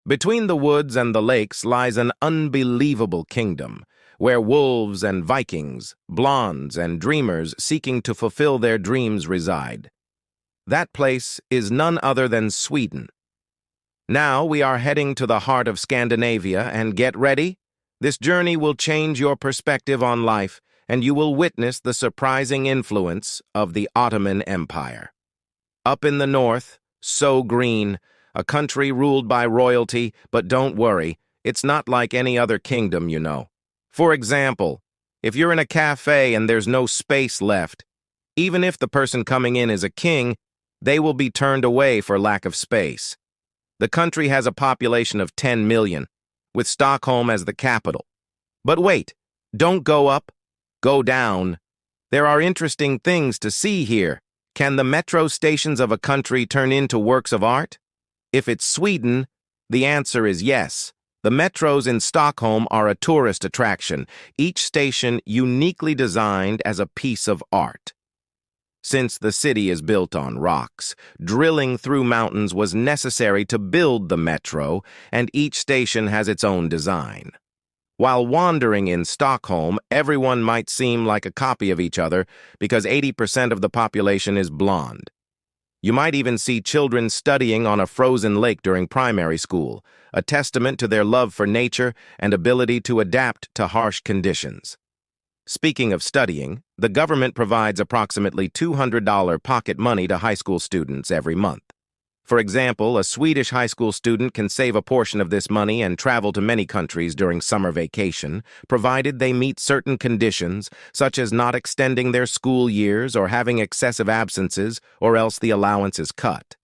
Between the woods and the lakes lies an unbelievable kingdom, where wolves and Vikings, blondes and dreamers seeking to fulfill their dreams reside. That place is none other than Sweden. Now we are heading to the heart of Scandinavia, and get ready. This journey will change your perspective on life, and you will witness the surprising influence of the Ottoman Empire. Up in the north, so green, a country ruled by royalty, but don't worry, it's not like any other kingdom, you know. For example, if you're in a cafe and there's no space left, even if the person coming in is a king, they will be turned away for lack of space. The country has a population of 10 million, with Stockholm as the capital. But wait, don't go up, go down. There are interesting things to see here. Can the metro stations of a country turn into works of art? If it's Sweden, the answer is yes. The metros in Stockholm are a tourist attraction, each station uniquely designed as a piece of art. Since the city is built on rocks, drilling through mountains was necessary to build the metro, and each station has its own design. While wandering in Stockholm, everyone might seem like a copy of each other because 80% of the population is blonde. You might even see children studying on a frozen lake during primary school, a testament to their love for nature and ability to adapt to harsh conditions. Speaking of studying, the government provides approximately $200 pocket money to high school students every month. For example, a Swedish high school student can save a portion of this money and travel to many countries during summer vacation, provided they meet certain conditions, such as not extending their school years or having excessive absences, or else the allowance is cut.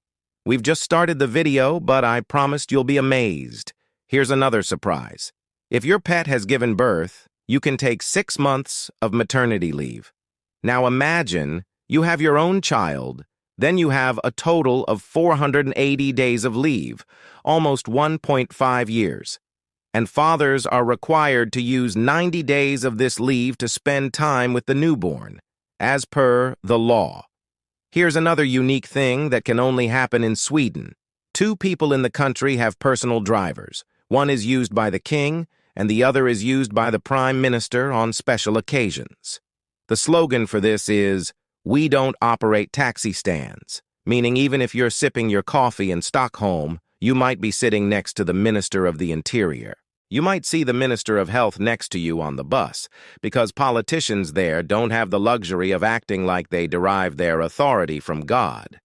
We've just started the video, but I promised you'll be amazed. Here's another surprise. If your pet has given birth, you can take 6 months of maternity leave. Now imagine you have your own child, then you have a total of 480 days of leave, almost 1.5 years. And fathers are required to use 90 days of this leave to spend time with the newborn, as per the law. Here's another unique thing that can only happen in Sweden. 2 people in the country have personal drivers. One is used by the king, and the other is used by the prime minister on special occasions. The slogan for this is, "We don't operate taxi stands," meaning even if you're sipping your coffee in Stockholm, you might be sitting next to the Minister of the Interior. You might see the Minister of Health next to you on the bus, because politicians there don't have the luxury of acting like they derive their authority from God.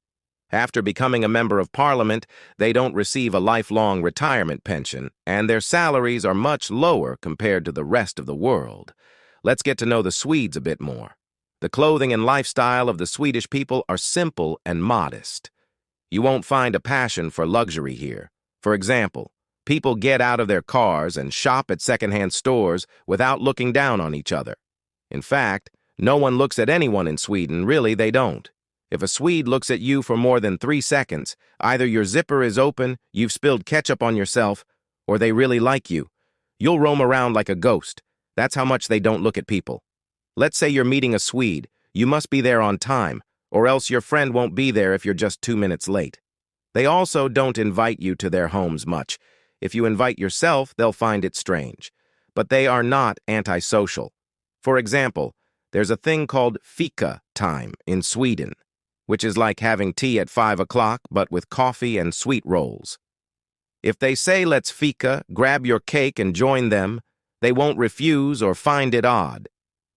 After becoming a member of parliament, they don't receive a lifelong retirement pension, and their salaries are much lower compared to the rest of the world. Let's get to know the Swedes a bit more. The clothing and lifestyle of the Swedish people are simple and modest. You won't find a passion for luxury here. For example, people get out of their cars and shop at secondhand stores without looking down on each other. In fact, no one looks at anyone in Sweden, really they don't. If a Swede looks at you for more than 3 seconds, either your zipper is open, you've spilled ketchup on yourself, or they really like you. You'll roam around like a ghost. That's how much they don't look at people. Let's say you're meeting a Swede. You must be there on time, or else your friend won't be there if you're just 2 minutes late. They also don't invite you to their homes much. If you invite yourself, they'll find it strange. But they are not antisocial. For example, there's a thing called fika time in Sweden, which is like having tea at 5 o'clock, but with coffee and sweet rolls. If they say, "Let's fika," grab your cake and join them, they won't refuse or find it odd.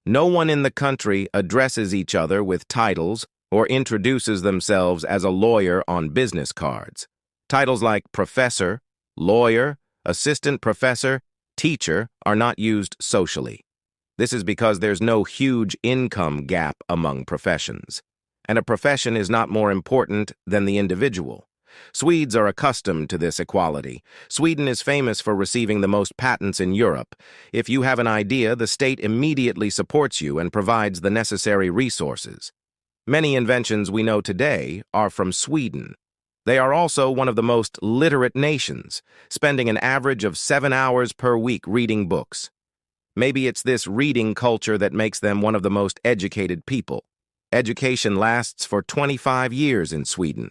No one in the country addresses each other with titles or introduces themselves as a lawyer on business cards. Titles like professor, lawyer, assistant professor, teacher are not used socially. This is because there's no huge income gap among professions, and a profession is not more important than the individual. Swedes are accustomed to this equality. Sweden is famous for receiving the most patents in Europe. If you have an idea, the state immediately supports you and provides the necessary resources. Many inventions we know today are from Sweden. They are also one of the most literate nations, spending an average of 7 hours per week reading books. Maybe it's this reading culture that makes them one of the most educated people. Education lasts for 25 years in Sweden.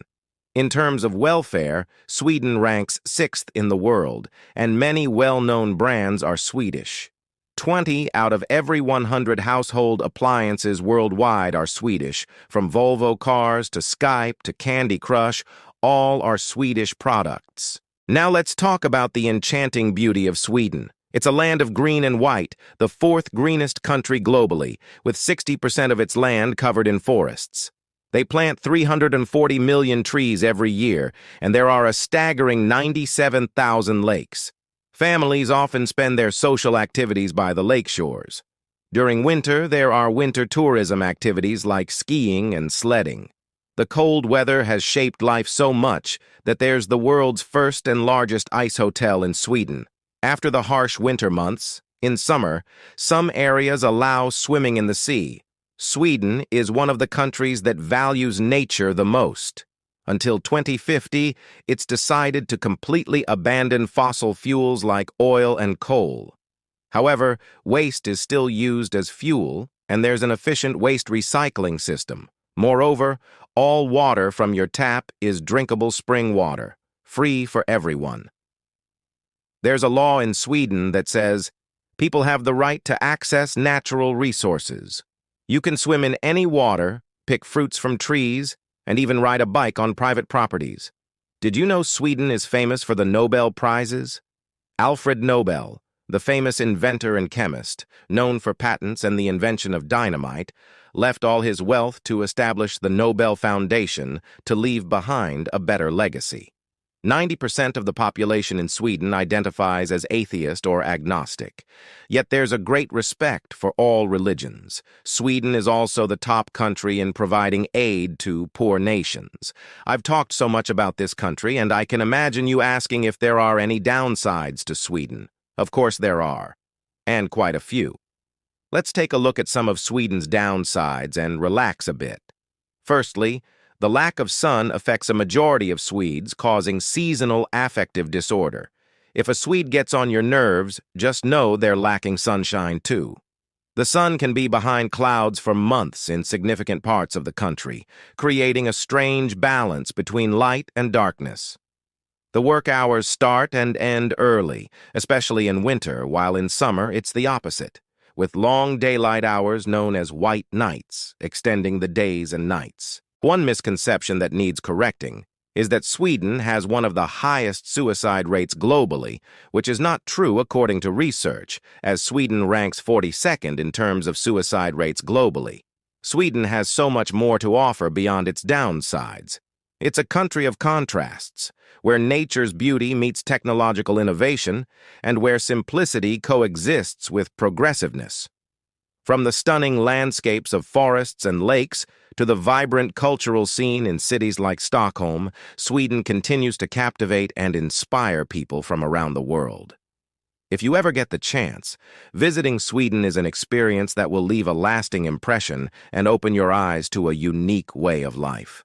In terms of welfare, Sweden ranks 6th in the world, and many well-known brands are Swedish. 20 out of every 100 household appliances worldwide are Swedish, from Volvo cars to Skype to Candy Crush, all are Swedish products. Now let's talk about the enchanting beauty of Sweden. It's a land of green and white, the 4th greenest country globally, with 60% of its land covered in forests. They plant 340 million trees every year, and there are a staggering 97,000 lakes. Families often spend their social activities by the lake shores. During winter, there are winter tourism activities like skiing and sledding. The cold weather has shaped life so much that there's the world's first and largest ice hotel in Sweden. After the harsh winter months, in summer, some areas allow swimming in the sea. Sweden is one of the countries that values nature the most. Until 2050, it's decided to completely abandon fossil fuels like oil and coal. However, waste is still used as fuel, and there's an efficient waste recycling system. Moreover, all water from your tap is drinkable spring water, free for everyone. There's a law in Sweden that says people have the right to access natural resources. You can swim in any water, pick fruits from trees, and even ride a bike on private properties. Did you know Sweden is famous for the Nobel Prizes? Alfred Nobel, the famous inventor and chemist, known for patents and the invention of dynamite, left all his wealth to establish the Nobel Foundation to leave behind a better legacy. 90% of the population in Sweden identifies as atheist or agnostic. Yet there's a great respect for all religions. Sweden is also the top country in providing aid to poor nations. I've talked so much about this country, and I can imagine you asking if there are any downsides to Sweden. Of course there are, and quite a few. Let's take a look at some of Sweden's downsides and relax a bit. Firstly, the lack of sun affects a majority of Swedes, causing seasonal affective disorder. If a Swede gets on your nerves, just know they're lacking sunshine too. The sun can be behind clouds for months in significant parts of the country, creating a strange balance between light and darkness. The work hours start and end early, especially in winter, while in summer it's the opposite, with long daylight hours known as white nights, extending the days and nights. One misconception that needs correcting is that Sweden has one of the highest suicide rates globally, which is not true according to research, as Sweden ranks 42nd in terms of suicide rates globally. Sweden has so much more to offer beyond its downsides. It's a country of contrasts, where nature's beauty meets technological innovation and where simplicity coexists with progressiveness. From the stunning landscapes of forests and lakes to the vibrant cultural scene in cities like Stockholm, Sweden continues to captivate and inspire people from around the world. If you ever get the chance, visiting Sweden is an experience that will leave a lasting impression and open your eyes to a unique way of life.